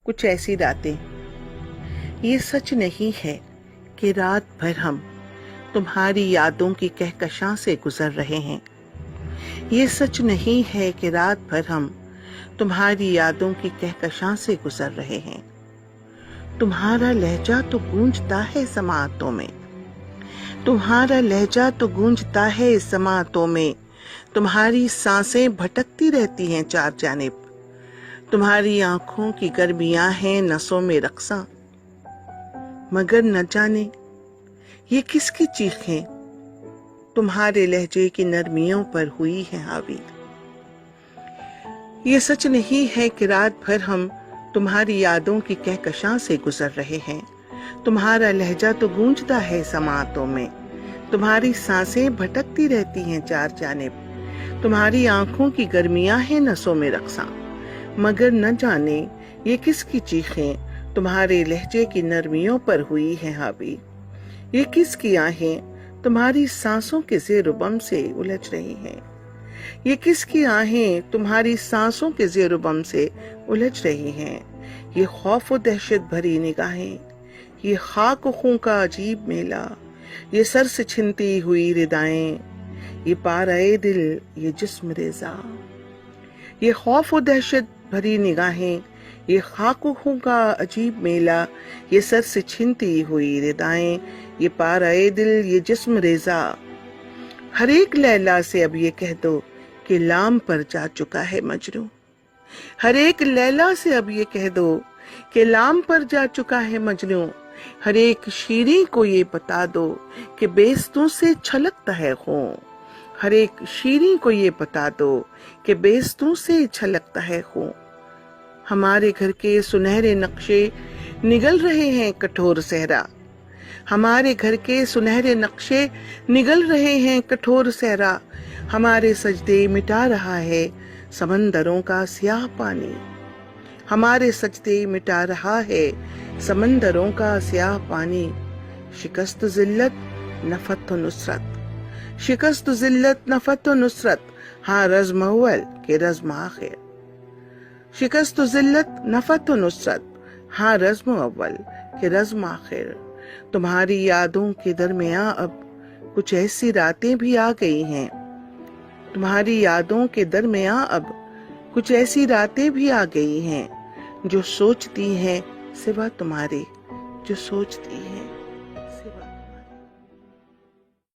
کچھ ایسی راتیں، یہ سچ نہیں ہے کہ رات بھر ہم تمہاری یادوں کی کہکشاں سے گزر رہے ہیں۔ یہ سچ نہیں ہے کہ رات بھر ہم تمہاری یادوں کی کہکشاں سے گزر رہے ہیں۔ تمہارا لہجہ تو گونجتا ہے سماعتوں میں، تمہارا لہجہ تو گونجتا ہے سماعتوں میں، تمہاری سانسیں بھٹکتی رہتی ہیں چار جانب، تمہاری آنکھوں کی گرمیاں ہیں نسوں میں رقصاں، مگر نہ جانے یہ کس کی چیخیں تمہارے لہجے کی نرمیوں پر ہوئی ہیں حاوی۔ یہ سچ نہیں ہے کہ رات بھر ہم تمہاری یادوں کی کہکشاں سے گزر رہے ہیں۔ تمہارا لہجہ تو گونجتا ہے سماعتوں میں، تمہاری سانسیں بھٹکتی رہتی ہیں چار جانب، تمہاری آنکھوں کی گرمیاں ہیں نسوں میں رقصاں، مگر نہ جانے یہ کس کی چیخیں تمہارے لہجے کی نرمیوں پر ہوئی ہیں حاوی۔ یہ کس کی آہیں تمہاری سانسوں کے زیر و بم سے الجھ رہی ہیں، یہ کس کی آہیں تمہاری سانسوں کے زیر و بم سے الجھ رہی ہیں۔ یہ خوف و دہشت بھری نگاہیں، یہ خاک و خون کا عجیب میلہ، یہ سر سے چھنتی ہوئی ردائیں، یہ پارۂ دل یہ جسم ریزہ۔ یہ خوف و دہشت بھری نگاہیں، یہ خاک و خون کا عجیب میلہ، یہ سر سے چھنتی ہوئی ردائیں، یہ پارۂ دل یہ جسم ریزہ۔ ہر ایک لیلا سے اب یہ کہہ دو کہ لام پر جا چکا ہے مجنوں، ہر ایک لیلا سے اب یہ کہہ دو کہ لام پر جا چکا ہے مجنوں، ہر ایک شیریں کو یہ بتا دو کہ بیستوں سے چھلکتا ہے خون، ہر ایک شیریں کو یہ بتا دو کہ بیستوں سے چھلکتا ہے خون۔ ہمارے گھر کے سنہرے نقشے نگل رہے ہیں کٹھور صحرا، ہمارے گھر کے سنہرے نقشے نگل رہے ہیں کٹھور صحرا، ہمارے سجدے مٹا رہا ہے سمندروں کا سیاہ پانی، ہمارے سجدے مٹا رہا ہے سمندروں کا سیاہ پانی۔ شکست ذلت نفت و نصرت، شکست ذلت نفت و نصرت، ہاں رزم اول کہ رزم آخر، شکست ذلت نفت و نصرت، ہاں رزم اول کہ رزم آخر۔ تمہاری یادوں کے درمیاں اب کچھ ایسی راتیں بھی آ گئی ہیں، تمہاری یادوں کے درمیاں اب کچھ ایسی راتیں بھی آ گئی ہیں جو سوچتی ہیں سوا تمہارے، جو سوچتی ہیں